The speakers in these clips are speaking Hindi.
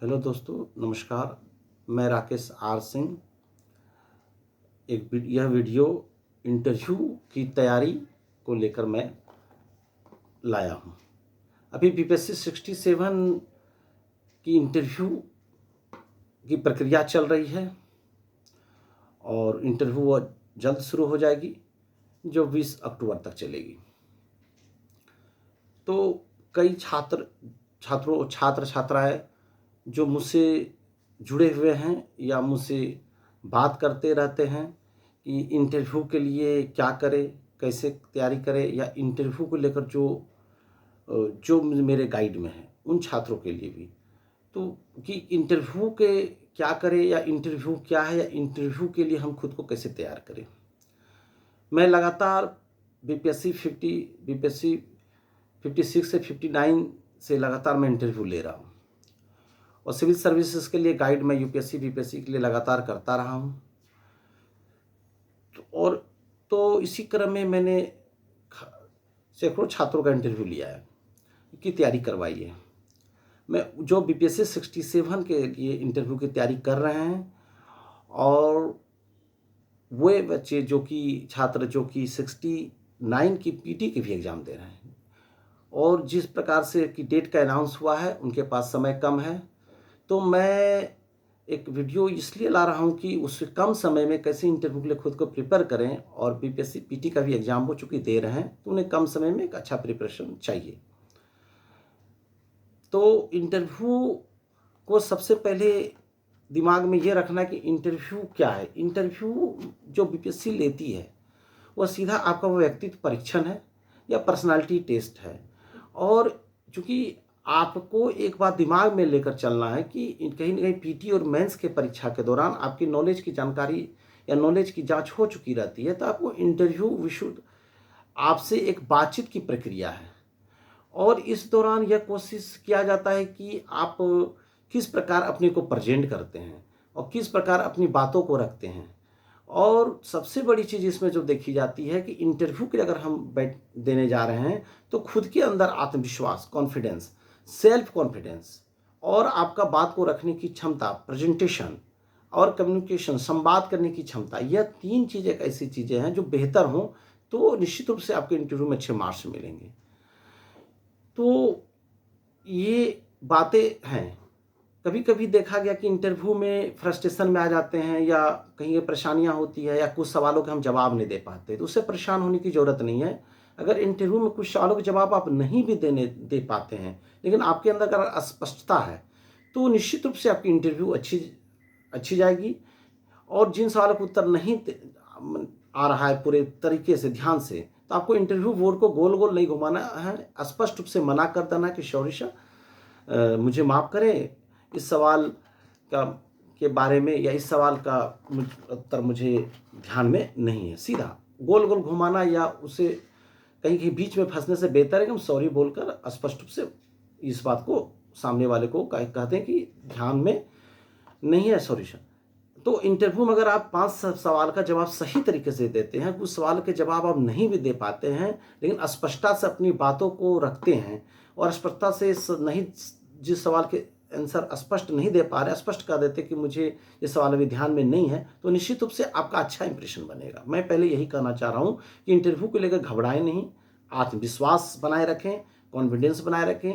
हेलो दोस्तों, नमस्कार। मैं राकेश आर सिंह। यह वीडियो इंटरव्यू की तैयारी को लेकर मैं लाया हूँ। अभी बीपीएससी 67 की इंटरव्यू की प्रक्रिया चल रही है और इंटरव्यू जल्द शुरू हो जाएगी, जो 20 अक्टूबर तक चलेगी। तो कई छात्र छात्राएं जो मुझसे जुड़े हुए हैं या मुझसे बात करते रहते हैं कि इंटरव्यू के लिए क्या करें, कैसे तैयारी करें, या इंटरव्यू को लेकर जो मेरे गाइड में है उन छात्रों के लिए भी, तो कि इंटरव्यू के क्या करें, या इंटरव्यू क्या है, या इंटरव्यू के लिए हम खुद को कैसे तैयार करें। मैं लगातार बीपीएससी 56 से 59 से लगातार मैं इंटरव्यू ले रहा हूँ और सिविल सर्विसेज के लिए गाइड मैं यूपीएससी बीपीएससी के लिए लगातार करता रहा हूँ। तो इसी क्रम में मैंने सैकड़ों छात्रों का इंटरव्यू लिया है, की तैयारी करवाई है। मैं जो बीपीएससी 67 के लिए इंटरव्यू की तैयारी कर रहे हैं, और वे बच्चे छात्र जो कि 69 की पीटी के भी एग्ज़ाम दे रहे हैं, और जिस प्रकार से कि डेट का अनाउंस हुआ है उनके पास समय कम है, तो मैं एक वीडियो इसलिए ला रहा हूं कि उससे कम समय में कैसे इंटरव्यू के लिए खुद को प्रिपेयर करें। और बीपीएससी पीटी का भी एग्ज़ाम हो चुकी दे रहे हैं, तो उन्हें कम समय में एक अच्छा प्रिपरेशन चाहिए। तो इंटरव्यू को सबसे पहले दिमाग में ये रखना कि इंटरव्यू क्या है। इंटरव्यू जो बीपीएससी लेती है वह सीधा आपका वो व्यक्तित्व परीक्षण है या पर्सनालिटी टेस्ट है। और चूँकि आपको एक बात दिमाग में लेकर चलना है कि कहीं न कहीं पीटी और मेंस के परीक्षा के दौरान आपकी नॉलेज की जानकारी या नॉलेज की जांच हो चुकी रहती है, तो आपको इंटरव्यू विशुद्ध आपसे एक बातचीत की प्रक्रिया है। और इस दौरान यह कोशिश किया जाता है कि आप किस प्रकार अपने को प्रेजेंट करते हैं और किस प्रकार अपनी बातों को रखते हैं। और सबसे बड़ी चीज़ इसमें जो देखी जाती है कि इंटरव्यू के अगर हम देने जा रहे हैं, तो खुद के अंदर आत्मविश्वास, कॉन्फिडेंस, सेल्फ कॉन्फिडेंस, और आपका बात को रखने की क्षमता, प्रेजेंटेशन और कम्युनिकेशन, संवाद करने की क्षमता, यह 3 चीज़ें एक ऐसी चीज़ें हैं जो बेहतर हों, तो निश्चित रूप से आपके इंटरव्यू में अच्छे मार्क्स मिलेंगे। तो ये बातें हैं। कभी कभी देखा गया कि इंटरव्यू में फ्रस्ट्रेशन में आ जाते हैं, या कहीं परेशानियां होती है, या कुछ सवालों के हम जवाब नहीं दे पाते, तो उससे परेशान होने की ज़रूरत नहीं है। अगर इंटरव्यू में कुछ सवालों के जवाब आप नहीं भी दे पाते हैं, लेकिन आपके अंदर अगर अस्पष्टता है, तो निश्चित रूप से आपकी इंटरव्यू अच्छी जाएगी। और जिन सवालों का उत्तर नहीं आ रहा है पूरे तरीके से, ध्यान से, तो आपको इंटरव्यू बोर्ड को गोल गोल नहीं घुमाना है, स्पष्ट रूप से मना कर देना कि सॉरी सर, मुझे माफ़ करें, इस सवाल का के बारे में या इस सवाल का उत्तर मुझे ध्यान में नहीं है। सीधा गोल गोल घुमाना या उसे कहीं कहीं बीच में फंसने से बेहतर है कि हम सॉरी बोलकर स्पष्ट रूप से इस बात को सामने वाले को कहते हैं कि ध्यान में नहीं है, सॉरी सर। तो इंटरव्यू में अगर आप 5 सवाल का जवाब सही तरीके से देते हैं, कुछ सवाल के जवाब आप नहीं भी दे पाते हैं, लेकिन स्पष्टता से अपनी बातों को रखते हैं, और स्पष्टता से नहीं, जिस सवाल के आंसर स्पष्ट नहीं दे पा रहे, स्पष्ट कर देते कि मुझे ये सवाल अभी ध्यान में नहीं है, तो निश्चित रूप से आपका अच्छा इंप्रेशन बनेगा। मैं पहले यही कहना चाह रहा हूँ कि इंटरव्यू को लेकर घबराएं नहीं, आत्मविश्वास बनाए रखें, कॉन्फिडेंस बनाए रखें,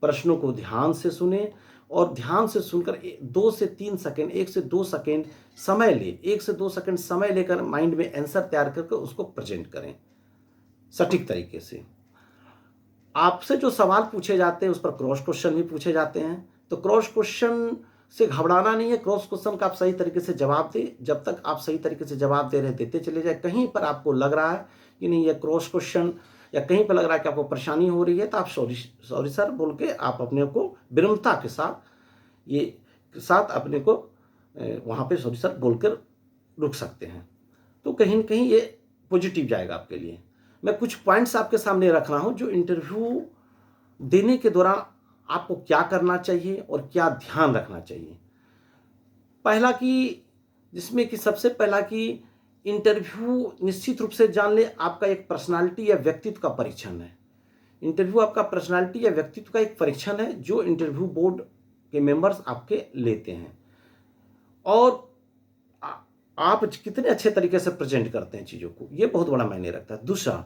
प्रश्नों को ध्यान से सुने, और ध्यान से सुनकर 2 से 3 सेकंड, 1 से 2 सेकंड समय ले, 1 से 2 सेकंड समय लेकर माइंड में आंसर तैयार करके उसको प्रेजेंट करें सटीक तरीके से। आपसे जो सवाल पूछे जाते हैं उस पर क्रॉस क्वेश्चन भी पूछे जाते हैं, तो क्रॉस क्वेश्चन से घबराना नहीं है। क्रॉस क्वेश्चन का आप सही तरीके से जवाब दें। जब तक आप सही तरीके से जवाब दे रहे देते चले जाए। कहीं पर आपको लग रहा है कि नहीं ये क्रॉस क्वेश्चन, या कहीं पर लग रहा है कि आपको परेशानी हो रही है, तो आप सॉरी सर बोल के आप अपने को विनम्रता के साथ अपने को वहाँ पे सॉरी सर बोलकर रुक सकते हैं। तो कहीं न कहीं ये पॉजिटिव जाएगा आपके लिए। मैं कुछ पॉइंट्स आपके सामने रख रहा हूँ जो इंटरव्यू देने के दौरान आपको क्या करना चाहिए और क्या ध्यान रखना चाहिए। पहला कि जिसमें कि सबसे पहला कि इंटरव्यू निश्चित रूप से जान ले, आपका एक पर्सनालिटी या व्यक्तित्व का परीक्षण है। इंटरव्यू आपका पर्सनालिटी या व्यक्तित्व का एक परीक्षण है, जो इंटरव्यू बोर्ड के मेंबर्स आपके लेते हैं, और आप कितने अच्छे तरीके से प्रेजेंट करते हैं चीज़ों को, ये बहुत बड़ा मायने रखता है। दूसरा,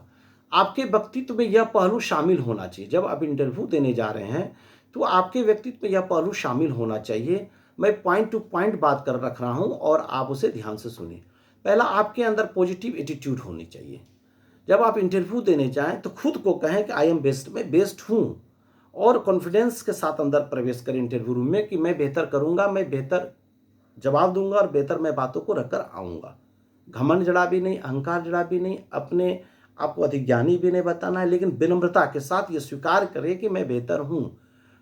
आपके व्यक्तित्व में यह पहलू शामिल होना चाहिए। जब आप इंटरव्यू देने जा रहे हैं तो आपके व्यक्तित्व में यह पहलू शामिल होना चाहिए। मैं पॉइंट टू पॉइंट बात कर रख रहा हूँ और आप उसे ध्यान से सुनिए। पहला, आपके अंदर पॉजिटिव एटीट्यूड होनी चाहिए। जब आप इंटरव्यू देने जाएं तो खुद को कहें कि आई एम बेस्ट, मैं बेस्ट हूँ, और कॉन्फिडेंस के साथ अंदर प्रवेश करें इंटरव्यू रूम में कि मैं बेहतर करूँगा, मैं बेहतर जवाब दूंगा और बेहतर मैं बातों को रखकर आऊँगा। घमंड जरा भी नहीं, अहंकार जरा भी नहीं, अपने आपको अधिक ज्ञानी भी नहीं बताना है, लेकिन विनम्रता के साथ ये स्वीकार करें कि मैं बेहतर हूँ,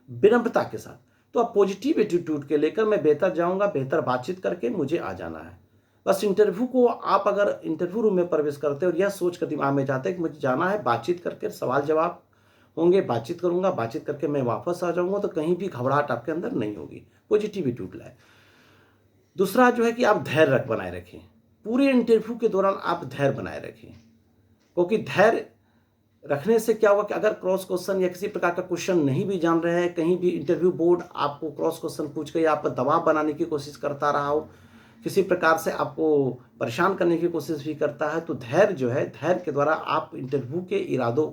विनम्रता के साथ। तो आप पॉजिटिव एटीट्यूड के लेकर मैं बेहतर जाऊँगा, बेहतर बातचीत करके मुझे आ जाना है। बस इंटरव्यू को आप अगर इंटरव्यू रूम में प्रवेश करते और यह सोच कर दिमाग में जाते हैं कि मुझे जाना है, बातचीत करके सवाल जवाब होंगे, बातचीत करूँगा, बातचीत करके मैं वापस आ जाऊँगा, तो कहीं भी घबराहट आपके अंदर नहीं होगी। पॉजिटिव एटीट्यूड लाए। दूसरा जो है कि आप धैर्य बनाए रखें। पूरे इंटरव्यू के दौरान आप धैर्य बनाए रखें, क्योंकि धैर्य रखने से क्या होगा कि अगर क्रॉस क्वेश्चन या किसी प्रकार का क्वेश्चन नहीं भी जान रहे हैं, कहीं भी इंटरव्यू बोर्ड आपको क्रॉस क्वेश्चन पूछ कर या आप पर दबाव बनाने की कोशिश करता रहा हो, किसी प्रकार से आपको परेशान करने की कोशिश भी करता है, तो धैर्य जो है, धैर्य के द्वारा आप इंटरव्यू के इरादों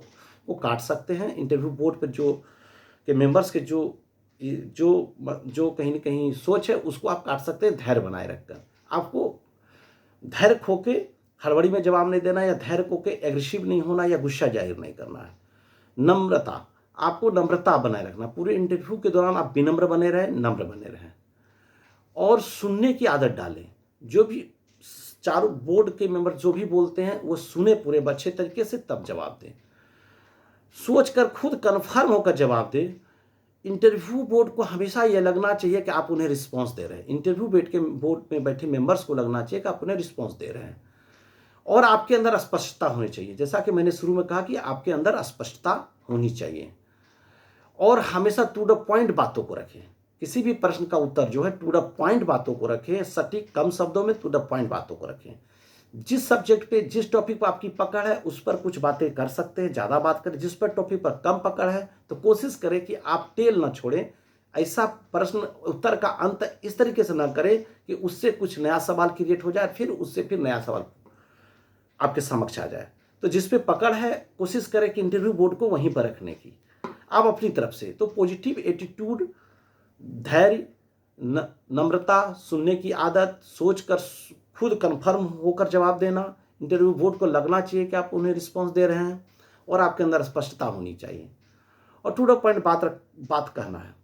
को काट सकते हैं। इंटरव्यू बोर्ड पर जो के मेंबर्स के जो जो जो कहीं ना कहीं सोच है, उसको आप काट सकते हैं धैर्य बनाए रखकर। आपको धैर्य खो के हड़बड़ी में जवाब नहीं देना, या धैर्य खो के एग्रेसिव नहीं होना, या गुस्सा जाहिर नहीं करना है। नम्रता, आपको नम्रता बनाए रखना। पूरे इंटरव्यू के दौरान आप विनम्र बने रहें, नम्र बने रहें, और सुनने की आदत डालें। जो भी चारों बोर्ड के मेंबर जो भी बोलते हैं वो सुने पूरे अच्छे तरीके से, तब जवाब दें। सोच कर खुद कन्फर्म होकर जवाब दें। इंटरव्यू बोर्ड को हमेशा यह लगना चाहिए कि आप उन्हें रिस्पॉन्स दे रहे हैं। इंटरव्यू बोर्ड में बैठे मेंबर्स को लगना चाहिए कि आप उन्हें रिस्पॉन्स दे रहे हैं, और आपके अंदर स्पष्टता होनी चाहिए। जैसा कि मैंने शुरू में कहा कि आपके अंदर स्पष्टता होनी चाहिए, और हमेशा टू द पॉइंट बातों को रखें। किसी भी प्रश्न का उत्तर जो है टू द पॉइंट बातों को रखें, सटीक कम शब्दों में टू द पॉइंट बातों को रखें। जिस सब्जेक्ट पे, जिस टॉपिक पर आपकी पकड़ है, उस पर कुछ बातें कर सकते हैं, ज़्यादा बात करें। जिस पर टॉपिक पर कम पकड़ है तो कोशिश करें कि आप टेल ना छोड़ें। ऐसा प्रश्न उत्तर का अंत इस तरीके से ना करें कि उससे कुछ नया सवाल क्रिएट हो जाए, फिर उससे फिर नया सवाल आपके समक्ष आ जाए। तो जिस पे पकड़ है, कोशिश करें कि इंटरव्यू बोर्ड को वहीं पर रखने की आप अपनी तरफ से। तो पॉजिटिव एटीट्यूड, धैर्य, नम्रता, सुनने की आदत, सोचकर खुद कंफर्म होकर जवाब देना। इंटरव्यू बोर्ड को लगना चाहिए कि आप उन्हें रिस्पांस दे रहे हैं, और आपके अंदर स्पष्टता होनी चाहिए, और टू द पॉइंट बात कहना है।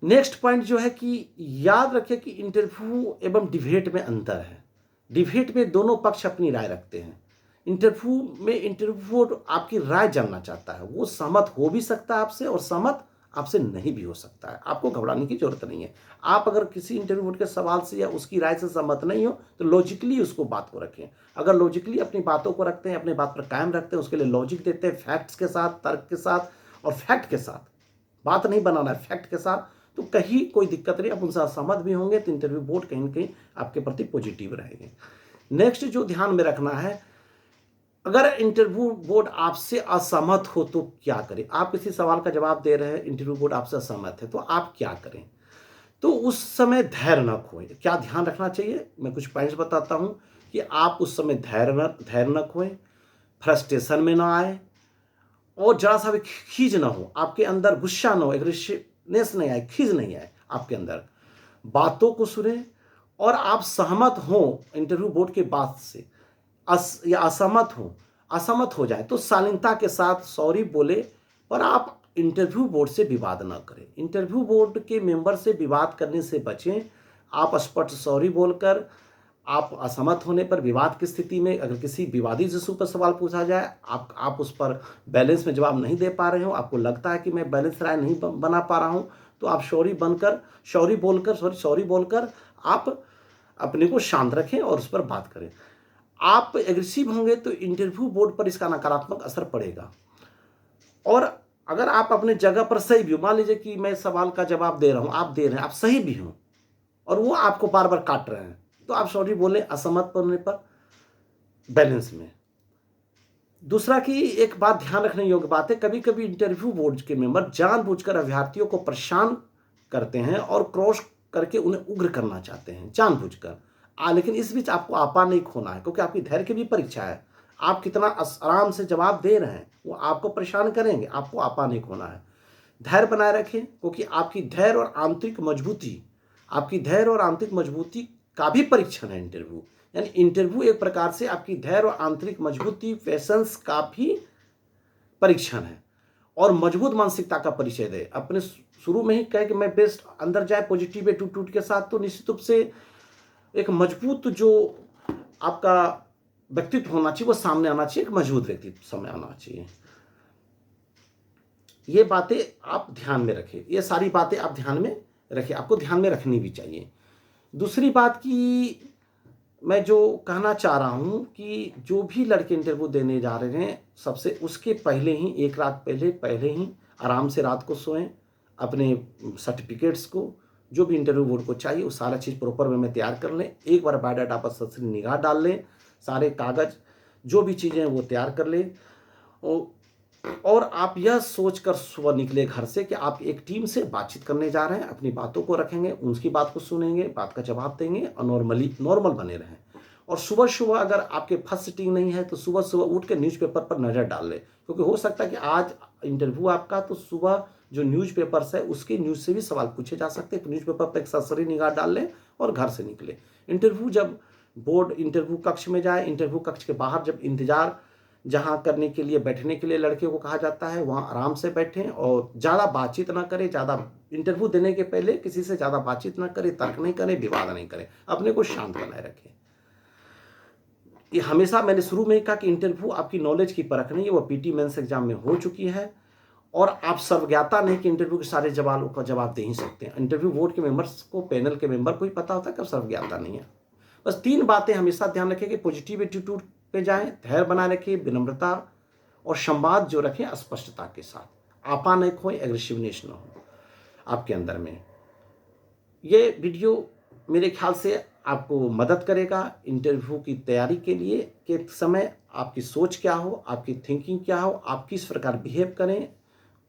नेक्स्ट पॉइंट जो है कि याद रखें कि इंटरव्यू एवं डिबेट में अंतर है। डिबेट में दोनों पक्ष अपनी राय रखते हैं। इंटरव्यू में इंटरव्यू आपकी राय जानना चाहता है। वो सहमत हो भी सकता है आपसे, और सहमत आपसे नहीं भी हो सकता है। आपको घबराने की जरूरत नहीं है। आप अगर किसी इंटरव्यू बोर्ड के सवाल से या उसकी राय से सहमत नहीं हो तो लॉजिकली उसको बात को रखें। अगर लॉजिकली अपनी बातों को रखते हैं, अपनी बात पर कायम रखते हैं, उसके लिए लॉजिक देते हैं, फैक्ट्स के साथ, तर्क के साथ, और फैक्ट के साथ बात नहीं बनाना है, फैक्ट के साथ, तो कहीं कोई दिक्कत नहीं। आप उनसे सहमत भी होंगे तो इंटरव्यू बोर्ड कहीं ना कहीं आपके प्रति पॉजिटिव रहेंगे। नेक्स्ट जो ध्यान में रखना है, अगर इंटरव्यू बोर्ड आपसे असहमत हो तो क्या करें। आप किसी सवाल का जवाब दे रहे हैं, इंटरव्यू बोर्ड आपसे असहमत है, तो आप क्या करें। तो उस समय धैर्य न खोएं। क्या ध्यान रखना चाहिए, मैं कुछ पॉइंट्स बताता हूं कि आप उस समय धैर्य न खोएं, फ्रस्ट्रेशन में ना आए, और जरा सा भी खींच ना हो, आपके अंदर गुस्सा ना हो, एग्रेसिवनेस नहीं आए, खींच नहीं आए आपके अंदर। बातों को सुने, और आप सहमत हो इंटरव्यू बोर्ड के बात से, या असहमत हो जाए तो शालीनता के साथ सॉरी बोले, पर आप इंटरव्यू बोर्ड से विवाद ना करें। इंटरव्यू बोर्ड के मेंबर से विवाद करने से बचें। आप स्पष्ट सॉरी बोलकर, आप असहमत होने पर, विवाद की स्थिति में अगर किसी विवादित इशू पर सवाल पूछा जाए, आप उस पर बैलेंस में जवाब नहीं दे पा रहे हो, आपको लगता है कि मैं बैलेंस राय नहीं बना पा रहा हूं, तो आप सॉरी बोलकर आप अपने को शांत रखें और उस पर बात करें। आप एग्रेसिव होंगे तो इंटरव्यू बोर्ड पर इसका नकारात्मक असर पड़ेगा। और अगर आप अपने जगह पर सही भी हो, मान लीजिए कि मैं सवाल का जवाब दे रहा हूं, आप दे रहे हैं, आप सही भी हो, और वो आपको बार बार काट रहे हैं, तो आप सॉरी बोले असहमत होने पर, बैलेंस में। दूसरा कि एक बात ध्यान रखने योग्य बात है, कभी कभी इंटरव्यू बोर्ड के मेंबर जानबूझकर अभ्यर्थियों को परेशान करते हैं और क्रॉस करके उन्हें उग्र करना चाहते हैं जानबूझकर। लेकिन इस बीच आपको आपा नहीं खोना है, क्योंकि आपकी धैर्य की भी परीक्षा है। आप कितना आराम से जवाब दे रहे हैं वो आपको परेशान करेंगे, आपको आपा नहीं खोना है। धैर्य बनाए रखें, क्योंकि आपकी धैर्य और आंतरिक मजबूती का भी परीक्षण है इंटरव्यू। यानी इंटरव्यू एक प्रकार से आपकी धैर्य और आंतरिक मजबूती, पेशेंस का भी परीक्षण है और मजबूत मानसिकता का परिचय दे। अपने शुरू में ही कहे कि मैं बेस्ट अंदर जाए पॉजिटिव एटीट्यूड के साथ, तो निश्चित रूप से एक मजबूत जो आपका व्यक्तित्व होना चाहिए वो सामने आना चाहिए, एक मजबूत व्यक्तित्व सामने आना चाहिए। ये बातें आप ध्यान में रखें, ये सारी बातें आप ध्यान में रखें, आपको ध्यान में रखनी भी चाहिए। दूसरी बात की मैं जो कहना चाह रहा हूँ कि जो भी लड़के इंटरव्यू देने जा रहे हैं, सबसे उसके पहले ही एक रात पहले ही आराम से रात को सोएं। अपने सर्टिफिकेट्स को, जो भी इंटरव्यू बोर्ड को चाहिए वो सारा चीज़ प्रॉपर वे में तैयार कर लें। एक बार बायोडाटा पर सबसे निगाह डाल लें, सारे कागज़ जो भी चीज़ें वो तैयार कर लें। और आप यह सोचकर सुबह निकले घर से कि आप एक टीम से बातचीत करने जा रहे हैं, अपनी बातों को रखेंगे, उनकी बात को सुनेंगे, बात का जवाब देंगे और नॉर्मल बने रहें। और सुबह अगर आपके फर्स्ट सिटिंग नहीं है तो सुबह उठ के न्यूज़पेपर पर नज़र डाल लें, क्योंकि हो सकता है कि आज इंटरव्यू आपका, तो सुबह जो न्यूज़पेपर्स है उसके न्यूज़ से भी सवाल पूछे जा सकते हैं। न्यूज़पेपर पर एक सरसरी निगाह डाल लें और घर से निकले। इंटरव्यू जब बोर्ड इंटरव्यू कक्ष में जाए, इंटरव्यू कक्ष के बाहर जब इंतजार जहाँ करने के लिए, बैठने के लिए लड़के को कहा जाता है, वहाँ आराम से बैठें और ज़्यादा बातचीत ना करें। ज़्यादा इंटरव्यू देने के पहले किसी से ज़्यादा बातचीत ना करें, तर्क नहीं करें, विवाद नहीं करें, अपने को शांत बनाए रखें। ये हमेशा मैंने शुरू में ही कहा कि इंटरव्यू आपकी नॉलेज की परख नहीं है, वो पीटी मेंस एग्जाम में हो चुकी है और आप सर्वज्ञाता नहीं कि इंटरव्यू के सारे सवालों का जवाब दे ही सकते हैं। इंटरव्यू बोर्ड के मेंबर्स को, पैनल के मेंबर को ही पता होता है कि सर्वज्ञाता नहीं है। बस 3 बातें हमेशा ध्यान रखें कि पॉजिटिव एटीट्यूड पे जाएं, धैर्य बनाए रखें, विनम्रता और संवाद जो रखें स्पष्टता के साथ। आपा नहीं खोएं, एग्रेसिवनेस ना हो आपके अंदर में। ये वीडियो मेरे ख्याल से आपको मदद करेगा इंटरव्यू की तैयारी के लिए के समय। आपकी सोच क्या हो, आपकी थिंकिंग क्या हो, आप किस प्रकार बिहेव करें,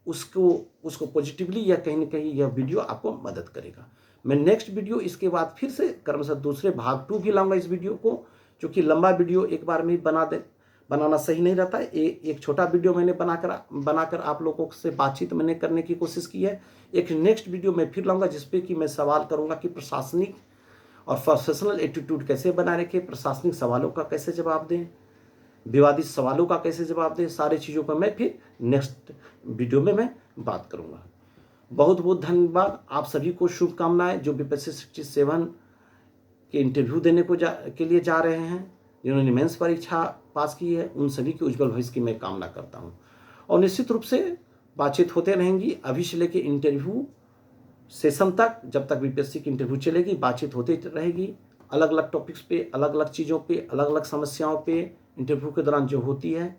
उसको पॉजिटिवली या कहीं ना कहीं यह वीडियो आपको मदद करेगा। मैं नेक्स्ट वीडियो इसके बाद फिर से क्रमशः दूसरे भाग 2 भी लाऊंगा इस वीडियो को, क्योंकि लंबा वीडियो एक बार में बनाना सही नहीं रहता है। एक छोटा वीडियो मैंने बनाकर आप लोगों से बातचीत मैंने करने की कोशिश की है। एक नेक्स्ट वीडियो मैं फिर लाऊंगा जिसपे कि मैं सवाल करूंगा कि प्रशासनिक और प्रोफेशनल एटीट्यूड कैसे बनाए रखें, प्रशासनिक सवालों का कैसे जवाब दें, विवादित सवालों का कैसे जवाब दें, सारी चीज़ों पर मैं फिर नेक्स्ट वीडियो में मैं बात करूंगा। बहुत बहुत धन्यवाद। आप सभी को शुभकामनाएं जो बीपीएससी 67 के इंटरव्यू देने के लिए जा रहे हैं, जिन्होंने मेंस परीक्षा पास की है, उन सभी के उज्जवल भविष्य की मैं कामना करता हूं। और निश्चित रूप से बातचीत होते रहेंगी अभी से लेकर इंटरव्यू सेशन तक। जब तक बीपीएससी की इंटरव्यू चलेगी बातचीत होती रहेगी, अलग अलग टॉपिक्स पे, अलग अलग चीज़ों पे, अलग अलग समस्याओं पे इंटरव्यू के दौरान जो होती है,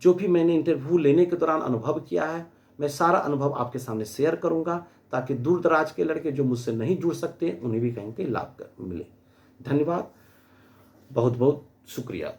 जो भी मैंने इंटरव्यू लेने के दौरान अनुभव किया है, मैं सारा अनुभव आपके सामने शेयर करूंगा, ताकि दूर दराज के लड़के जो मुझसे नहीं जुड़ सकते उन्हें भी कहीं लाभ मिले। धन्यवाद, बहुत बहुत शुक्रिया।